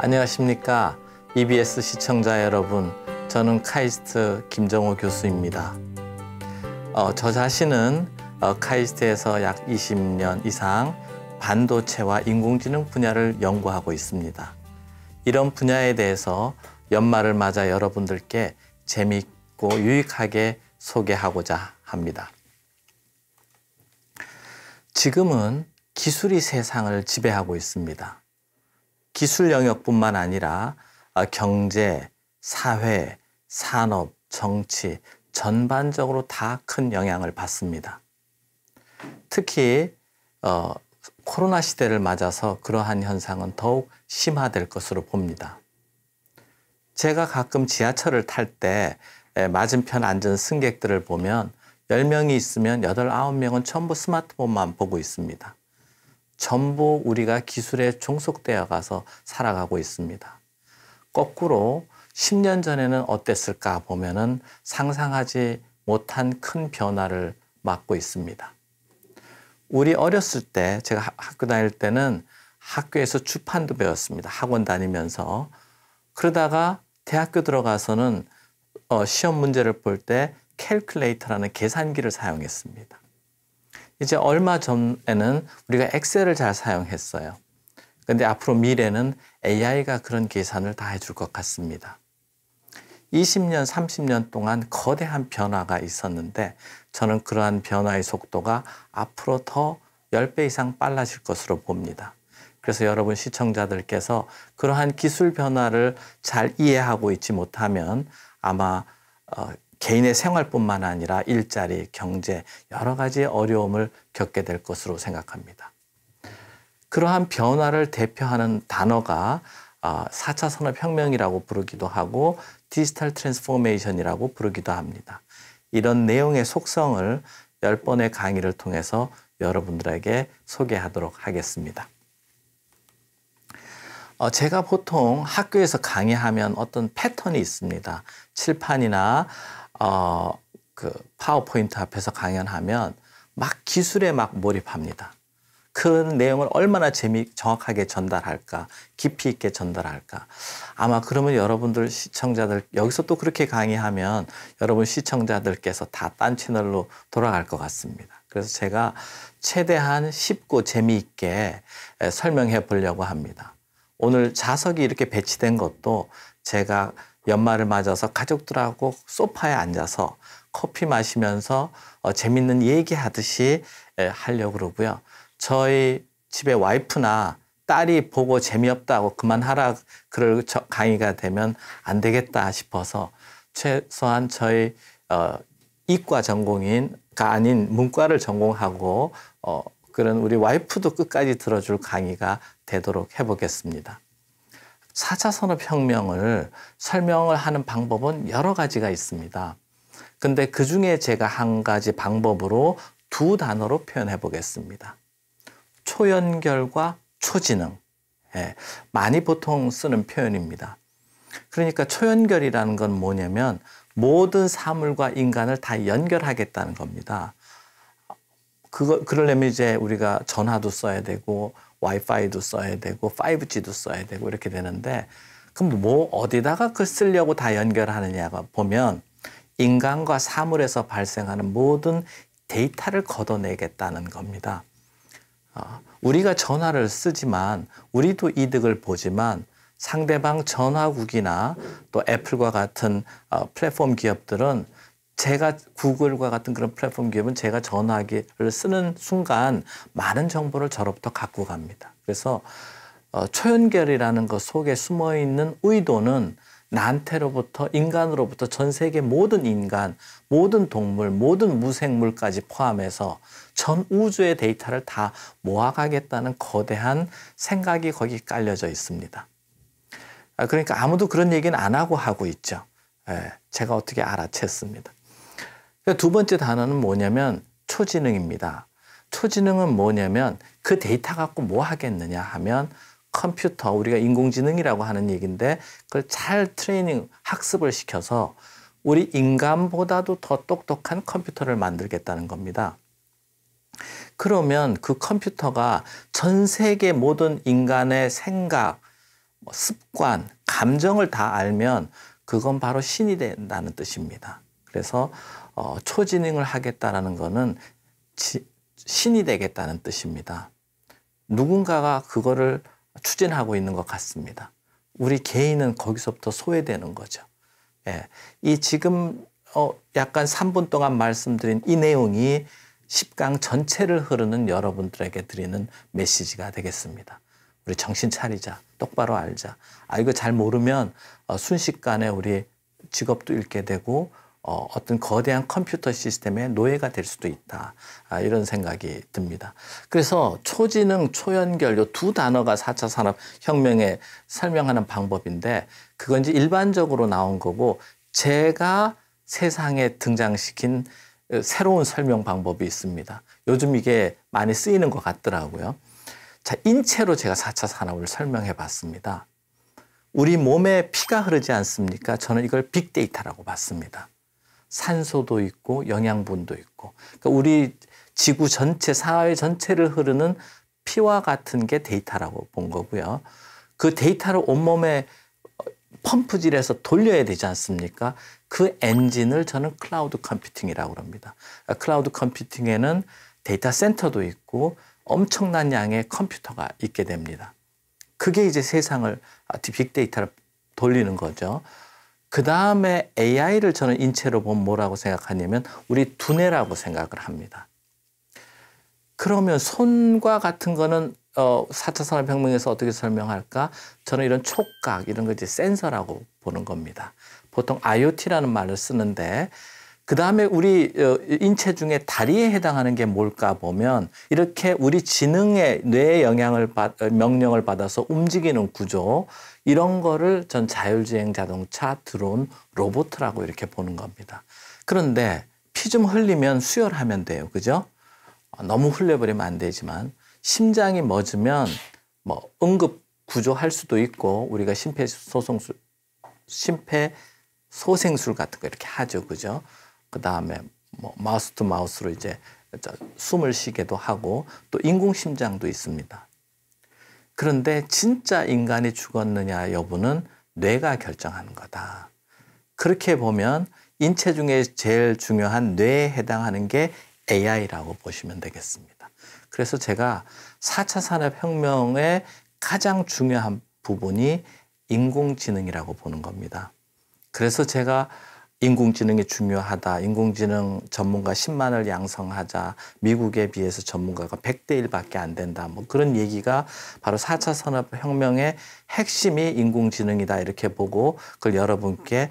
안녕하십니까. EBS 시청자 여러분, 저는 카이스트 김정호 교수입니다. 저 자신은 카이스트에서 약 20년 이상 반도체와 인공지능 분야를 연구하고 있습니다. 이런 분야에 대해서 연말을 맞아 여러분들께 재미있고 유익하게 소개하고자 합니다. 지금은 기술이 세상을 지배하고 있습니다. 기술 영역뿐만 아니라 경제, 사회, 산업, 정치 전반적으로 다 큰 영향을 받습니다. 특히 코로나 시대를 맞아서 그러한 현상은 더욱 심화될 것으로 봅니다. 제가 가끔 지하철을 탈 때 맞은편 앉은 승객들을 보면 10명이 있으면 8, 9명은 전부 스마트폰만 보고 있습니다. 전부 우리가 기술에 종속되어 가서 살아가고 있습니다. 거꾸로 10년 전에는 어땠을까 보면은 상상하지 못한 큰 변화를 맞고 있습니다. 우리 어렸을 때, 제가 학교 다닐 때는 학교에서 주판도 배웠습니다. 학원 다니면서. 그러다가 대학교 들어가서는 시험 문제를 볼 때 캘큘레이터라는 계산기를 사용했습니다. 이제 얼마 전에는 우리가 엑셀을 잘 사용했어요. 근데 앞으로 미래는 AI가 그런 계산을 다 해줄 것 같습니다. 20년, 30년 동안 거대한 변화가 있었는데 저는 그러한 변화의 속도가 앞으로 더 10배 이상 빨라질 것으로 봅니다. 그래서 여러분 시청자들께서 그러한 기술 변화를 잘 이해하고 있지 못하면 아마 개인의 생활뿐만 아니라 일자리, 경제 여러 가지 어려움을 겪게 될 것으로 생각합니다. 그러한 변화를 대표하는 단어가 4차 산업혁명이라고 부르기도 하고 디지털 트랜스포메이션이라고 부르기도 합니다. 이런 내용의 속성을 10번의 강의를 통해서 여러분들에게 소개하도록 하겠습니다. 제가 보통 학교에서 강의하면 어떤 패턴이 있습니다. 칠판이나 그 파워포인트 앞에서 강연하면 막 기술에 막 몰입합니다. 그 내용을 얼마나 정확하게 전달할까, 깊이 있게 전달할까. 아마 그러면 여러분들 시청자들 여기서 또 그렇게 강의하면 여러분 시청자들께서 다 딴 채널로 돌아갈 것 같습니다. 그래서 제가 최대한 쉽고 재미있게 설명해 보려고 합니다. 오늘 자석이 이렇게 배치된 것도 제가 연말을 맞아서 가족들하고 소파에 앉아서 커피 마시면서 재밌는 얘기하듯이 하려고 그러고요. 저희 집에 와이프나 딸이 보고 재미없다고 그만하라 그럴 강의가 되면 안 되겠다 싶어서 최소한 저희 이과 전공인가 아닌 문과를 전공하고 그런 우리 와이프도 끝까지 들어줄 강의가 되도록 해보겠습니다. 4차 산업혁명을 설명을 하는 방법은 여러 가지가 있습니다. 근데 그 중에 제가 한 가지 방법으로 두 단어로 표현해 보겠습니다. 초연결과 초지능. 많이 보통 쓰는 표현입니다. 그러니까 초연결이라는 건 뭐냐면 모든 사물과 인간을 다 연결하겠다는 겁니다. 그러려면 이제 우리가 전화도 써야 되고 와이파이도 써야 되고 5G도 써야 되고 이렇게 되는데 그럼 뭐 어디다가 그걸 쓰려고 다 연결하느냐가 보면 인간과 사물에서 발생하는 모든 데이터를 걷어내겠다는 겁니다. 우리가 전화를 쓰지만 우리도 이득을 보지만 상대방 전화국이나 또 애플과 같은 플랫폼 기업들은 제가 구글과 같은 그런 플랫폼 기업은 제가 전화기를 쓰는 순간 많은 정보를 저로부터 갖고 갑니다. 그래서 초연결이라는 것 속에 숨어 있는 의도는 나한테로부터 인간으로부터 전 세계 모든 인간, 모든 동물, 모든 무생물까지 포함해서 전 우주의 데이터를 다 모아가겠다는 거대한 생각이 거기 깔려져 있습니다. 그러니까 아무도 그런 얘기는 안 하고 있죠. 제가 어떻게 알아챘습니다. 두 번째 단어는 뭐냐면 초지능입니다. 초지능은 뭐냐면 그 데이터 갖고 뭐 하겠느냐 하면 컴퓨터, 우리가 인공지능이라고 하는 얘기인데 그걸 잘 학습을 시켜서 우리 인간보다도 더 똑똑한 컴퓨터를 만들겠다는 겁니다. 그러면 그 컴퓨터가 전 세계 모든 인간의 생각, 뭐 습관, 감정을 다 알면 그건 바로 신이 된다는 뜻입니다. 그래서 초지능을 하겠다라는 거는 신이 되겠다는 뜻입니다. 누군가가 그거를 추진하고 있는 것 같습니다. 우리 개인은 거기서부터 소외되는 거죠. 예. 이 지금 약간 3분 동안 말씀드린 이 내용이 10강 전체를 흐르는 여러분들에게 드리는 메시지가 되겠습니다. 우리 정신 차리자. 똑바로 알자. 이거 잘 모르면 순식간에 우리 직업도 잃게 되고 어떤 거대한 컴퓨터 시스템의 노예가 될 수도 있다. 이런 생각이 듭니다. 그래서 초지능, 초연결 이 두 단어가 4차 산업혁명에 설명하는 방법인데 그건 이제 일반적으로 나온 거고 제가 세상에 등장시킨 새로운 설명 방법이 있습니다. 요즘 이게 많이 쓰이는 것 같더라고요. 자, 인체로 제가 4차 산업을 설명해 봤습니다. 우리 몸에 피가 흐르지 않습니까? 저는 이걸 빅데이터라고 봤습니다. 산소도 있고 영양분도 있고 그러니까 우리 지구 전체, 사회 전체를 흐르는 피와 같은 게 데이터라고 본 거고요. 그 데이터를 온몸에 펌프질해서 돌려야 되지 않습니까? 그 엔진을 저는 클라우드 컴퓨팅이라고 합니다. 클라우드 컴퓨팅에는 데이터 센터도 있고 엄청난 양의 컴퓨터가 있게 됩니다. 그게 이제 세상을 빅데이터를 돌리는 거죠. 그 다음에 AI를 저는 인체로 보면 뭐라고 생각하냐면 우리 두뇌라고 생각을 합니다. 그러면 손과 같은 거는 4차 산업혁명에서 어떻게 설명할까? 저는 이런 촉각 이런 거 이제 센서라고 보는 겁니다. 보통 IoT라는 말을 쓰는데 그 다음에 우리 인체 중에 다리에 해당하는 게 뭘까 보면 이렇게 우리 지능의 뇌의 명령을 받아서 움직이는 구조 이런 거를 전 자율주행 자동차, 드론, 로봇이라고 이렇게 보는 겁니다. 그런데 피 좀 흘리면 수혈하면 돼요. 그죠? 너무 흘려버리면 안 되지만 심장이 멎으면 뭐 응급 구조할 수도 있고 우리가 심폐소생술 같은 거 이렇게 하죠. 그죠? 그 다음에 뭐 마우스 투 마우스로 이제 숨을 쉬게도 하고 또 인공심장도 있습니다. 그런데 진짜 인간이 죽었느냐 여부는 뇌가 결정하는 거다. 그렇게 보면 인체 중에 제일 중요한 뇌에 해당하는 게 AI라고 보시면 되겠습니다. 그래서 제가 4차 산업혁명의 가장 중요한 부분이 인공지능이라고 보는 겁니다. 그래서 제가 인공지능이 중요하다. 인공지능 전문가 10만을 양성하자. 미국에 비해서 전문가가 100대 1밖에 안 된다. 뭐 그런 얘기가 바로 4차 산업혁명의 핵심이 인공지능이다. 이렇게 보고 그걸 여러분께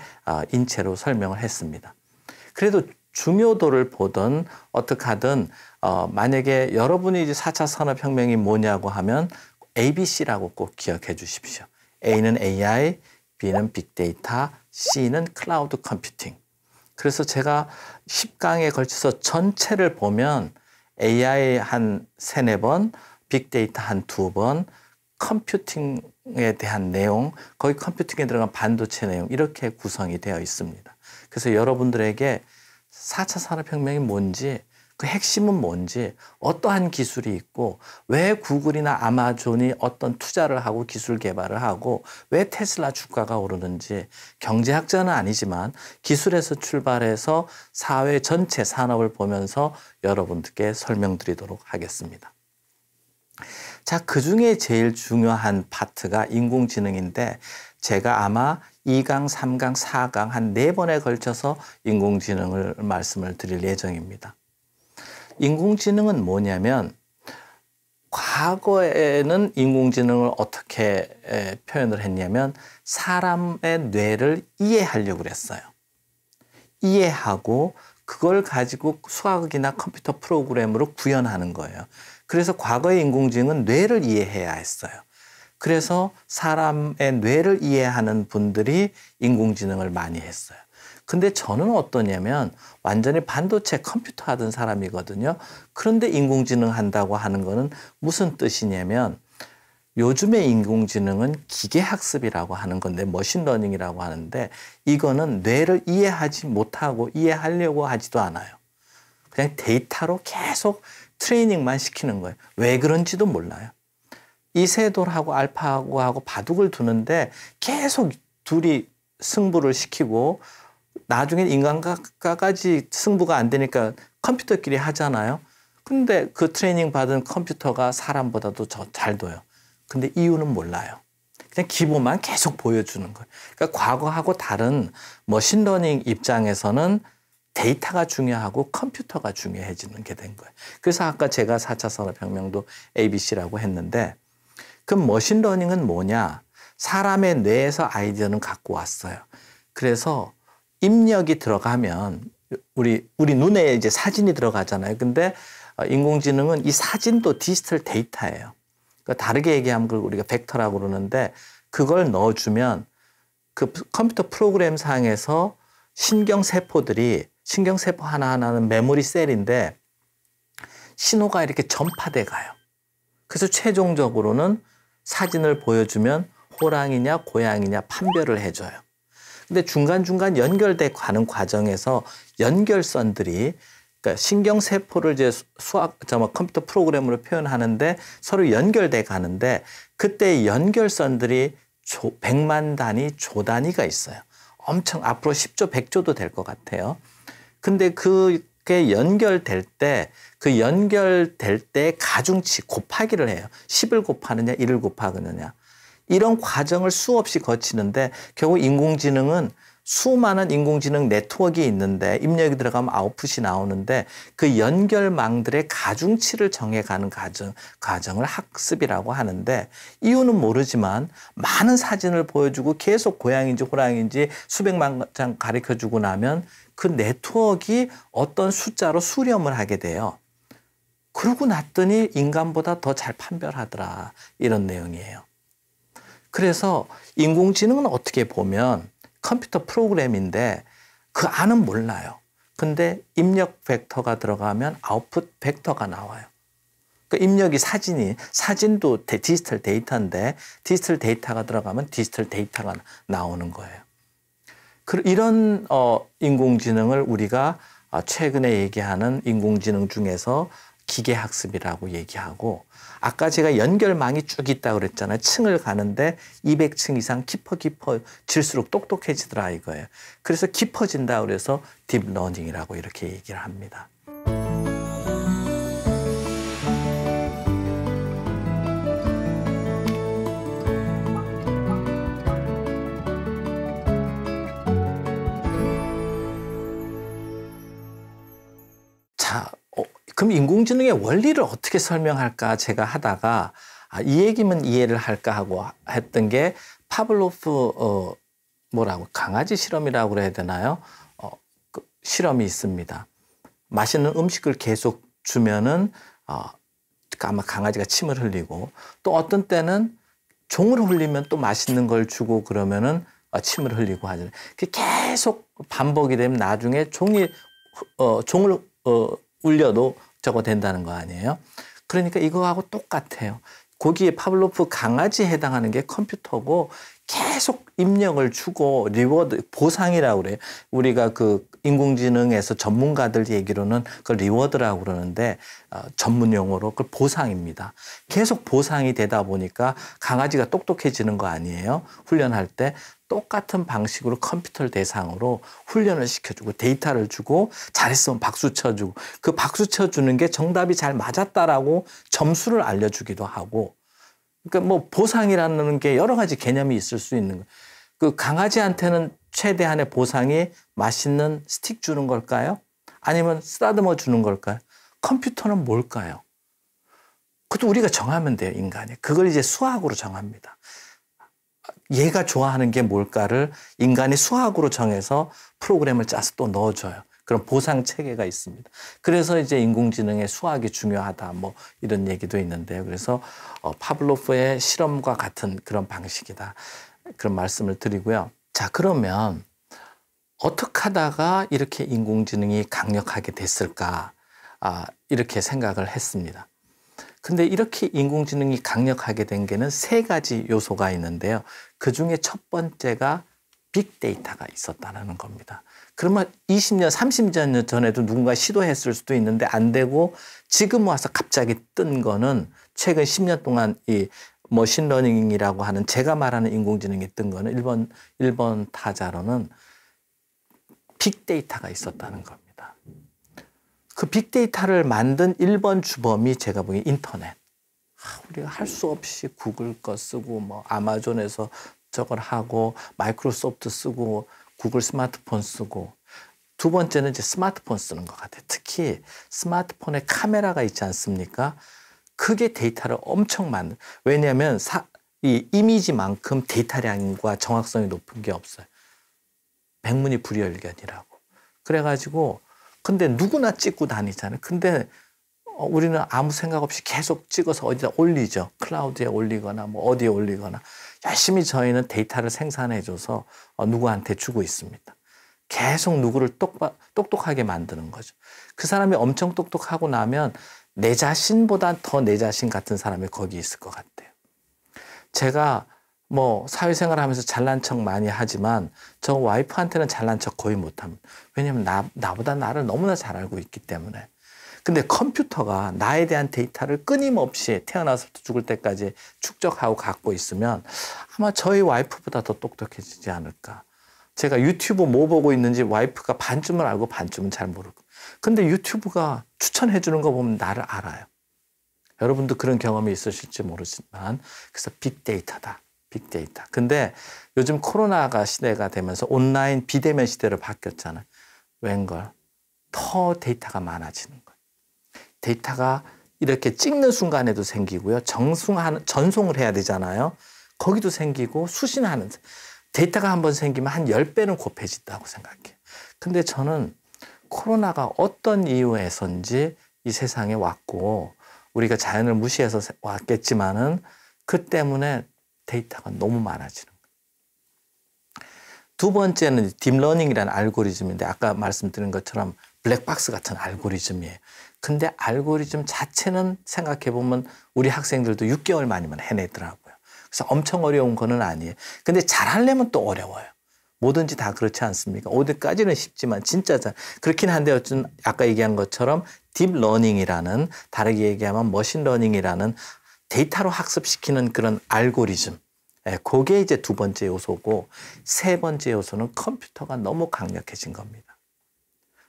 인체로 설명을 했습니다. 그래도 중요도를 보든 어떻게 하든 만약에 여러분이 이제 4차 산업혁명이 뭐냐고 하면 ABC라고 꼭 기억해 주십시오. A는 AI, B는 빅데이터, C는 클라우드 컴퓨팅. 그래서 제가 10강에 걸쳐서 전체를 보면 AI 한 3, 4번, 빅데이터 한 2번, 컴퓨팅에 대한 내용, 거기 컴퓨팅에 들어간 반도체 내용 이렇게 구성이 되어 있습니다. 그래서 여러분들에게 4차 산업혁명이 뭔지 그 핵심은 뭔지 어떠한 기술이 있고 왜 구글이나 아마존이 어떤 투자를 하고 기술 개발을 하고 왜 테슬라 주가가 오르는지 경제학자는 아니지만 기술에서 출발해서 사회 전체 산업을 보면서 여러분들께 설명드리도록 하겠습니다. 자, 그중에 제일 중요한 파트가 인공지능인데 제가 아마 2강, 3강, 4강 한 4번에 걸쳐서 인공지능을 말씀을 드릴 예정입니다. 인공지능은 뭐냐면 과거에는 인공지능을 어떻게 표현을 했냐면 사람의 뇌를 이해하려고 그랬어요. 이해하고 그걸 가지고 수학이나 컴퓨터 프로그램으로 구현하는 거예요. 그래서 과거의 인공지능은 뇌를 이해해야 했어요. 그래서 사람의 뇌를 이해하는 분들이 인공지능을 많이 했어요. 근데 저는 어떠냐면 완전히 반도체 컴퓨터 하던 사람이거든요. 그런데 인공지능 한다고 하는 거는 무슨 뜻이냐면 요즘의 인공지능은 기계학습이라고 하는 건데 머신러닝이라고 하는데 이거는 뇌를 이해하지 못하고 이해하려고 하지도 않아요. 그냥 데이터로 계속 트레이닝만 시키는 거예요. 왜 그런지도 몰라요. 이세돌하고 알파고하고 바둑을 두는데 계속 둘이 승부를 시키고 나중에 인간과까지 승부가 안 되니까 컴퓨터끼리 하잖아요. 근데 그 트레이닝 받은 컴퓨터가 사람보다도 잘 둬요. 근데 이유는 몰라요. 그냥 기본만 계속 보여주는 거예요. 그러니까 과거하고 다른 머신러닝 입장에서는 데이터가 중요하고 컴퓨터가 중요해지는 게 된 거예요. 그래서 아까 제가 4차 산업혁명도 ABC라고 했는데 그 머신러닝은 뭐냐? 사람의 뇌에서 아이디어는 갖고 왔어요. 그래서 입력이 들어가면 우리 눈에 이제 사진이 들어가잖아요. 근데 인공지능은 이 사진도 디지털 데이터예요. 그러니까 다르게 얘기하면 그걸 우리가 벡터라고 그러는데 그걸 넣어주면 그 컴퓨터 프로그램 상에서 신경세포 하나하나는 메모리 셀인데 신호가 이렇게 전파돼 가요. 그래서 최종적으로는 사진을 보여주면 호랑이냐 고양이냐 판별을 해줘요. 근데 중간중간 연결돼 가는 과정에서 연결선들이 그러니까 신경세포를 이제 컴퓨터 프로그램으로 표현하는데 서로 연결돼 가는데 그때 연결선들이 100만 단위, 조 단위가 있어요. 엄청 앞으로 10조, 100조도 될 것 같아요. 근데 그게 연결될 때 가중치 곱하기를 해요. 10을 곱하느냐, 1을 곱하느냐. 이런 과정을 수없이 거치는데 결국 인공지능은 수많은 인공지능 네트워크가 있는데 입력이 들어가면 아웃풋이 나오는데 그 연결망들의 가중치를 정해가는 과정을 학습이라고 하는데 이유는 모르지만 많은 사진을 보여주고 계속 고양인지 호랑인지 수백만 장 가르쳐주고 나면 그 네트워크가 어떤 숫자로 수렴을 하게 돼요. 그러고 났더니 인간보다 더 잘 판별하더라. 이런 내용이에요. 그래서 인공지능은 어떻게 보면 컴퓨터 프로그램인데 그 안은 몰라요. 근데 입력 벡터가 들어가면 아웃풋 벡터가 나와요. 그 입력이 사진도 디지털 데이터인데 디지털 데이터가 들어가면 디지털 데이터가 나오는 거예요. 이런 인공지능을 우리가 최근에 얘기하는 인공지능 중에서 기계학습이라고 얘기하고 아까 제가 연결망이 쭉 있다고 그랬잖아요. 층을 가는데 200층 이상 깊어질수록 똑똑해지더라 이거예요. 그래서 깊어진다 그래서 딥러닝이라고 이렇게 얘기를 합니다. 자, 그럼 인공지능의 원리를 어떻게 설명할까 제가 하다가 이 얘기면 이해를 할까 하고 했던 게 파블로프 강아지 실험이라고 그래야 되나요? 그 실험이 있습니다. 맛있는 음식을 계속 주면은 아마 강아지가 침을 흘리고 또 어떤 때는 종을 흘리면 또 맛있는 걸 주고 그러면은 침을 흘리고 하잖아요. 계속 반복이 되면 나중에 종을 울려도 저거 된다는 거 아니에요? 그러니까 이거하고 똑같아요. 거기에 파블로프 강아지에 해당하는 게 컴퓨터고 계속 입력을 주고 리워드, 보상이라고 그래요. 우리가 그 인공지능에서 전문가들 얘기로는 그걸 리워드라고 그러는데 전문 용어로 그걸 보상입니다. 계속 보상이 되다 보니까 강아지가 똑똑해지는 거 아니에요? 훈련할 때 똑같은 방식으로 컴퓨터를 대상으로 훈련을 시켜주고 데이터를 주고 잘했으면 박수 쳐주고 그 박수 쳐주는 게 정답이 잘 맞았다라고 점수를 알려주기도 하고 그러니까 뭐 보상이라는 게 여러 가지 개념이 있을 수 있는 거예요. 그 강아지한테는 최대한의 보상이 맛있는 스틱 주는 걸까요? 아니면 쓰다듬어 주는 걸까요? 컴퓨터는 뭘까요? 그것도 우리가 정하면 돼요, 인간이. 그걸 이제 수학으로 정합니다. 얘가 좋아하는 게 뭘까를 인간이 수학으로 정해서 프로그램을 짜서 또 넣어줘요. 그런 보상 체계가 있습니다. 그래서 이제 인공지능의 수학이 중요하다 뭐 이런 얘기도 있는데요. 그래서 파블로프의 실험과 같은 그런 방식이다. 그런 말씀을 드리고요. 자, 그러면 어떻게 하다가 이렇게 인공지능이 강력하게 됐을까? 이렇게 생각을 했습니다. 근데 이렇게 인공지능이 강력하게 된 게는 세 가지 요소가 있는데요. 그 중에 첫 번째가 빅데이터가 있었다는 겁니다. 그러면 20년, 30년 전에도 누군가 시도했을 수도 있는데 안 되고 지금 와서 갑자기 뜬 거는 최근 10년 동안 이 머신러닝이라고 하는 제가 말하는 인공지능이 뜬 거는 1번 타자로는 빅데이터가 있었다는 겁니다. 그 빅데이터를 만든 1번 주범이 제가 보기엔 인터넷. 우리가 할 수 없이 구글 거 쓰고 뭐 아마존에서 저걸 하고 마이크로소프트 쓰고 구글 스마트폰 쓰고 두 번째는 이제 스마트폰 쓰는 것 같아요. 특히 스마트폰에 카메라가 있지 않습니까? 그게 데이터를 엄청 왜냐하면 이 이미지만큼 데이터량과 정확성이 높은 게 없어요. 백문이 불여일견이라고. 그래가지고 근데 누구나 찍고 다니잖아요. 근데 우리는 아무 생각 없이 계속 찍어서 어디다 올리죠. 클라우드에 올리거나 뭐 어디에 올리거나 열심히 저희는 데이터를 생산해줘서 누구한테 주고 있습니다. 계속 누구를 똑똑하게 만드는 거죠. 그 사람이 엄청 똑똑하고 나면 내 자신보다 더 내 자신 같은 사람이 거기 있을 것 같아요. 제가 뭐 사회생활 하면서 잘난 척 많이 하지만 저 와이프한테는 잘난 척 거의 못합니다. 왜냐하면 나보다 나를 너무나 잘 알고 있기 때문에. 근데 컴퓨터가 나에 대한 데이터를 끊임없이 태어나서부터 죽을 때까지 축적하고 갖고 있으면 아마 저희 와이프보다 더 똑똑해지지 않을까. 제가 유튜브 뭐 보고 있는지 와이프가 반쯤은 알고 반쯤은 잘 모르고. 근데 유튜브가 추천해 주는 거 보면 나를 알아요. 여러분도 그런 경험이 있으실지 모르지만 그래서 빅데이터다. 빅데이터. 근데 요즘 코로나가 시대가 되면서 온라인 비대면 시대로 바뀌었잖아요. 웬걸 더 데이터가 많아지는 거예요. 데이터가 이렇게 찍는 순간에도 생기고요. 전송을 해야 되잖아요. 거기도 생기고 수신하는 데이터가 한번 생기면 한 10배는 곱해진다고 생각해요. 근데 저는 코로나가 어떤 이유에서인지 이 세상에 왔고 우리가 자연을 무시해서 왔겠지만은 그 때문에 데이터가 너무 많아지는 거예요. 두 번째는 딥러닝이라는 알고리즘인데 아까 말씀드린 것처럼 블랙박스 같은 알고리즘이에요. 근데 알고리즘 자체는 생각해보면 우리 학생들도 6개월 만이면 해내더라고요. 그래서 엄청 어려운 거는 아니에요. 근데 잘하려면 또 어려워요. 뭐든지 다 그렇지 않습니까? 어디까지는 쉽지만 진짜 그렇긴 한데 어쨌든 아까 얘기한 것처럼 딥러닝이라는 다르게 얘기하면 머신러닝이라는 데이터로 학습시키는 그런 알고리즘. 그게 이제 두 번째 요소고 세 번째 요소는 컴퓨터가 너무 강력해진 겁니다.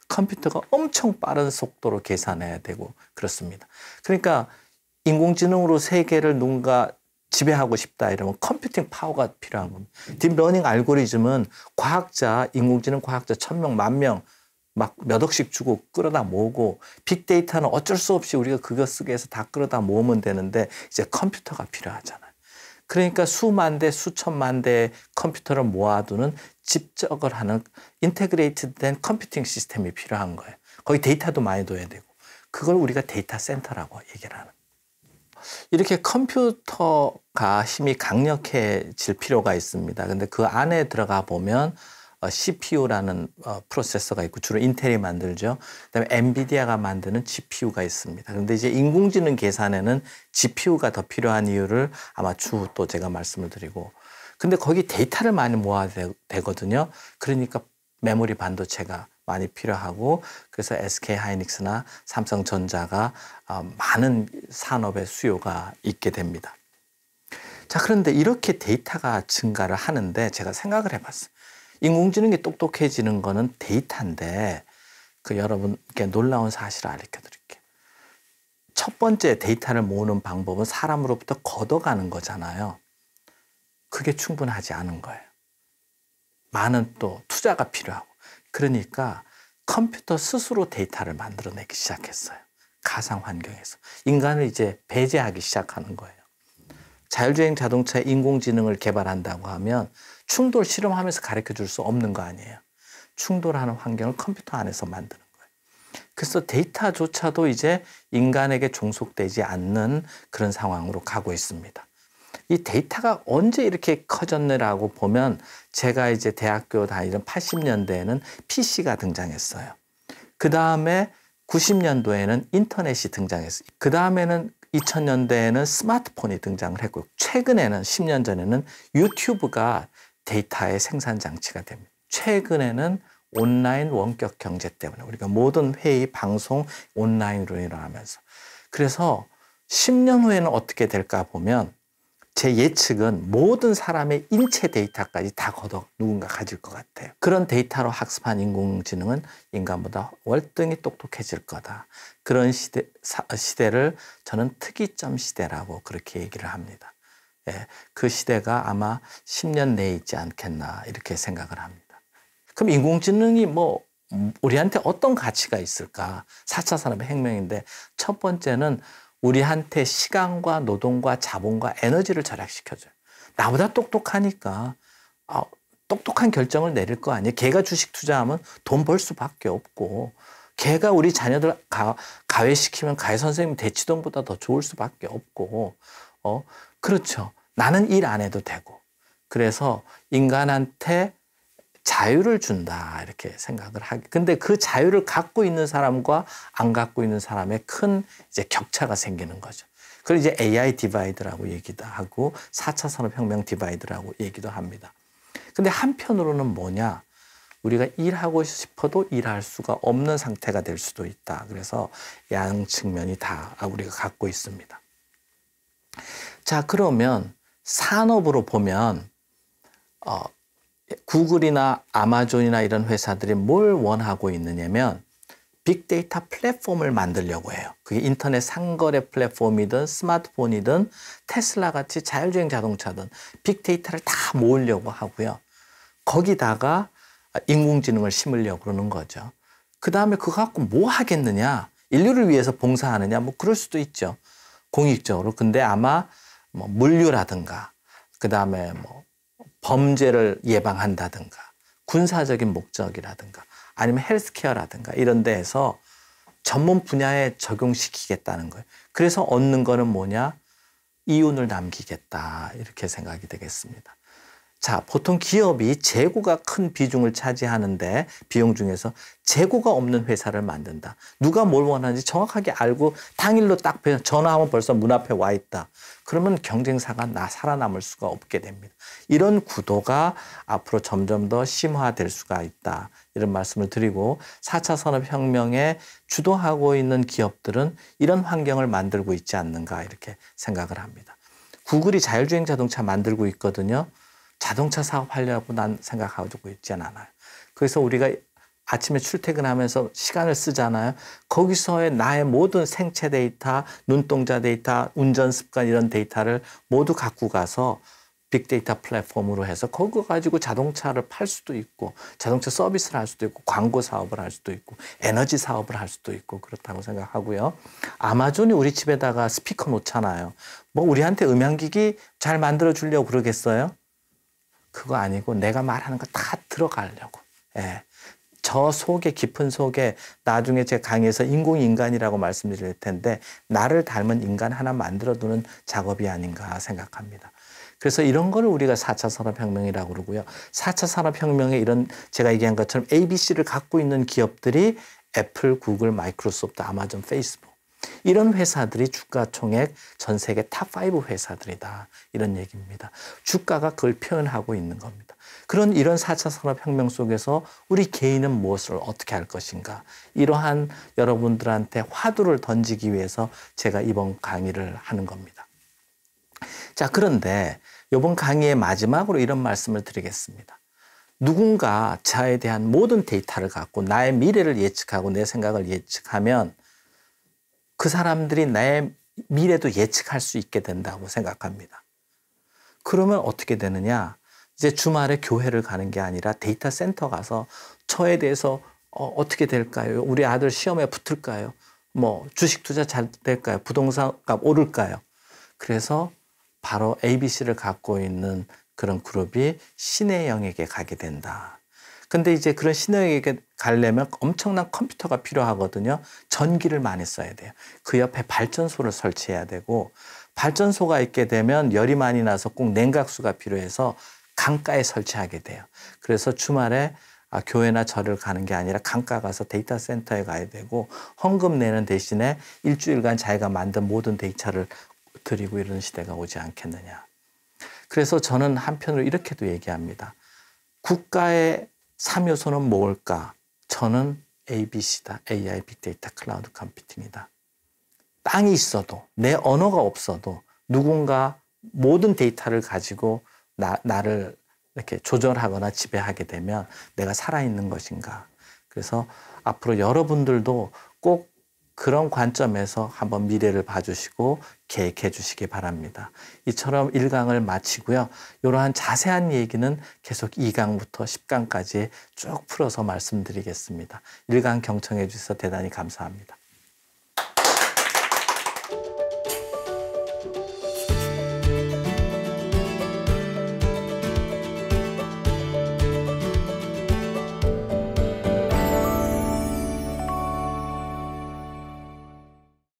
컴퓨터가 엄청 빠른 속도로 계산해야 되고 그렇습니다. 그러니까 인공지능으로 세계를 누군가 지배하고 싶다 이러면 컴퓨팅 파워가 필요한 겁니다. 딥러닝 알고리즘은 과학자, 인공지능 과학자 1000명, 10,000명 막 몇 억씩 주고 끌어다 모으고 빅데이터는 어쩔 수 없이 우리가 그거 쓰게 해서 다 끌어다 모으면 되는데 이제 컴퓨터가 필요하잖아요. 그러니까 수만 대, 수천만 대의 컴퓨터를 모아두는 집적을 하는 인테그레이트 된 컴퓨팅 시스템이 필요한 거예요. 거기 데이터도 많이 둬야 되고 그걸 우리가 데이터 센터라고 얘기를 하는 거예요. 이렇게 컴퓨터가 힘이 강력해질 필요가 있습니다. 근데 그 안에 들어가 보면 CPU라는 프로세서가 있고 주로 인텔이 만들죠. 그다음에 엔비디아가 만드는 GPU가 있습니다. 그런데 이제 인공지능 계산에는 GPU가 더 필요한 이유를 아마 추후 또 제가 말씀을 드리고 근데 거기 데이터를 많이 모아야 되거든요. 그러니까 메모리 반도체가 많이 필요하고 그래서 SK하이닉스나 삼성전자가 많은 산업의 수요가 있게 됩니다. 자, 그런데 이렇게 데이터가 증가를 하는데 제가 생각을 해봤어요. 인공지능이 똑똑해지는 거는 데이터인데 그 여러분께 놀라운 사실을 알려드릴게요. 첫 번째 데이터를 모으는 방법은 사람으로부터 걷어가는 거잖아요. 그게 충분하지 않은 거예요. 많은 또 투자가 필요하고 그러니까 컴퓨터 스스로 데이터를 만들어내기 시작했어요. 가상 환경에서. 인간을 이제 배제하기 시작하는 거예요. 자율주행 자동차에 인공지능을 개발한다고 하면 충돌 실험하면서 가르쳐 줄 수 없는 거 아니에요. 충돌하는 환경을 컴퓨터 안에서 만드는 거예요. 그래서 데이터조차도 이제 인간에게 종속되지 않는 그런 상황으로 가고 있습니다. 이 데이터가 언제 이렇게 커졌느라고 보면 제가 이제 대학교 다니던 80년대에는 PC가 등장했어요. 그 다음에 90년도에는 인터넷이 등장했어요. 그 다음에는 2000년대에는 스마트폰이 등장을 했고 최근에는 10년 전에는 유튜브가 데이터의 생산 장치가 됩니다. 최근에는 온라인 원격 경제 때문에 우리가 모든 회의, 방송 온라인으로 일어나면서 그래서 10년 후에는 어떻게 될까 보면 제 예측은 모든 사람의 인체 데이터까지 다 걷어 누군가 가질 것 같아요. 그런 데이터로 학습한 인공지능은 인간보다 월등히 똑똑해질 거다. 그런 시대를 저는 특이점 시대라고 그렇게 얘기를 합니다. 예, 그 시대가 아마 10년 내에 있지 않겠나 이렇게 생각을 합니다. 그럼 인공지능이 뭐 우리한테 어떤 가치가 있을까? 4차 산업혁명인데 첫 번째는 우리한테 시간과 노동과 자본과 에너지를 절약시켜줘요. 나보다 똑똑하니까 똑똑한 결정을 내릴 거 아니에요. 걔가 주식 투자하면 돈 벌 수밖에 없고 걔가 우리 자녀들 가외시키면 가외 선생님 대치동보다 더 좋을 수밖에 없고 그렇죠. 나는 일 안 해도 되고 그래서 인간한테 자유를 준다 이렇게 생각을 하게. 근데 그 자유를 갖고 있는 사람과 안 갖고 있는 사람의 큰 이제 격차가 생기는 거죠. 그걸 이제 AI 디바이드라고 얘기도 하고 4차 산업혁명 디바이드라고 얘기도 합니다. 근데 한편으로는 뭐냐? 우리가 일하고 싶어도 일할 수가 없는 상태가 될 수도 있다. 그래서 양 측면이 다 우리가 갖고 있습니다. 자, 그러면 산업으로 보면 구글이나 아마존이나 이런 회사들이 뭘 원하고 있느냐면 빅데이터 플랫폼을 만들려고 해요. 그게 인터넷 상거래 플랫폼이든 스마트폰이든 테슬라 같이 자율주행 자동차든 빅데이터를 다 모으려고 하고요. 거기다가 인공지능을 심으려고 그러는 거죠. 그 다음에 그거 갖고 뭐 하겠느냐? 인류를 위해서 봉사하느냐? 뭐 그럴 수도 있죠. 공익적으로. 근데 아마 뭐 물류라든가 그 다음에 뭐 범죄를 예방한다든가 군사적인 목적이라든가 아니면 헬스케어라든가 이런 데에서 전문 분야에 적용시키겠다는 거예요. 그래서 얻는 거는 뭐냐? 이윤을 남기겠다 이렇게 생각이 되겠습니다. 자, 보통 기업이 재고가 큰 비중을 차지하는데 비용 중에서 재고가 없는 회사를 만든다. 누가 뭘 원하는지 정확하게 알고 당일로 딱 전화하면 벌써 문 앞에 와 있다. 그러면 경쟁사가 살아남을 수가 없게 됩니다. 이런 구도가 앞으로 점점 더 심화될 수가 있다. 이런 말씀을 드리고 4차 산업혁명에 주도하고 있는 기업들은 이런 환경을 만들고 있지 않는가 이렇게 생각을 합니다. 구글이 자율주행 자동차 만들고 있거든요. 자동차 사업하려고 난 생각하고 있지 않아요. 그래서 우리가 아침에 출퇴근하면서 시간을 쓰잖아요. 거기서의 나의 모든 생체 데이터, 눈동자 데이터, 운전 습관 이런 데이터를 모두 갖고 가서 빅데이터 플랫폼으로 해서 그거 가지고 자동차를 팔 수도 있고 자동차 서비스를 할 수도 있고 광고 사업을 할 수도 있고 에너지 사업을 할 수도 있고 그렇다고 생각하고요. 아마존이 우리 집에다가 스피커 놓잖아요. 뭐 우리한테 음향기기 잘 만들어 주려고 그러겠어요? 그거 아니고 내가 말하는 거 다 들어가려고. 예. 저 속에 깊은 속에 나중에 제 강의에서 인공인간이라고 말씀드릴 텐데 나를 닮은 인간 하나 만들어두는 작업이 아닌가 생각합니다. 그래서 이런 거를 우리가 4차 산업혁명이라고 그러고요. 4차 산업혁명에 이런 제가 얘기한 것처럼 ABC를 갖고 있는 기업들이 애플, 구글, 마이크로소프트, 아마존, 페이스북 이런 회사들이 주가 총액 전 세계 탑5 회사들이다. 이런 얘기입니다. 주가가 그걸 표현하고 있는 겁니다. 이런 4차 산업혁명 속에서 우리 개인은 무엇을 어떻게 할 것인가. 이러한 여러분들한테 화두를 던지기 위해서 제가 이번 강의를 하는 겁니다. 자, 그런데 이번 강의의 마지막으로 이런 말씀을 드리겠습니다. 누군가 저에 대한 모든 데이터를 갖고 나의 미래를 예측하고 내 생각을 예측하면 그 사람들이 나의 미래도 예측할 수 있게 된다고 생각합니다. 그러면 어떻게 되느냐? 이제 주말에 교회를 가는 게 아니라 데이터 센터 가서 저에 대해서 어떻게 될까요? 우리 아들 시험에 붙을까요? 뭐 주식 투자 잘 될까요? 부동산 값 오를까요? 그래서 바로 ABC를 갖고 있는 그런 그룹이 신의 영역에 가게 된다. 근데 이제 그런 신의 영역에 가려면 엄청난 컴퓨터가 필요하거든요. 전기를 많이 써야 돼요. 그 옆에 발전소를 설치해야 되고 발전소가 있게 되면 열이 많이 나서 꼭 냉각수가 필요해서 강가에 설치하게 돼요. 그래서 주말에 교회나 절을 가는 게 아니라 강가 가서 데이터 센터에 가야 되고 헌금 내는 대신에 일주일간 자기가 만든 모든 데이터를 드리고 이런 시대가 오지 않겠느냐. 그래서 저는 한편으로 이렇게도 얘기합니다. 국가의 3요소는 뭘까? 저는 ABC다. AI, 빅데이터, 클라우드 컴퓨팅이다. 땅이 있어도 내 언어가 없어도 누군가 모든 데이터를 가지고 나를 이렇게 조절하거나 지배하게 되면 내가 살아있는 것인가. 그래서 앞으로 여러분들도 꼭 그런 관점에서 한번 미래를 봐주시고 계획해 주시기 바랍니다. 이처럼 1강을 마치고요. 이러한 자세한 얘기는 계속 2강부터 10강까지 쭉 풀어서 말씀드리겠습니다. 1강 경청해 주셔서 대단히 감사합니다.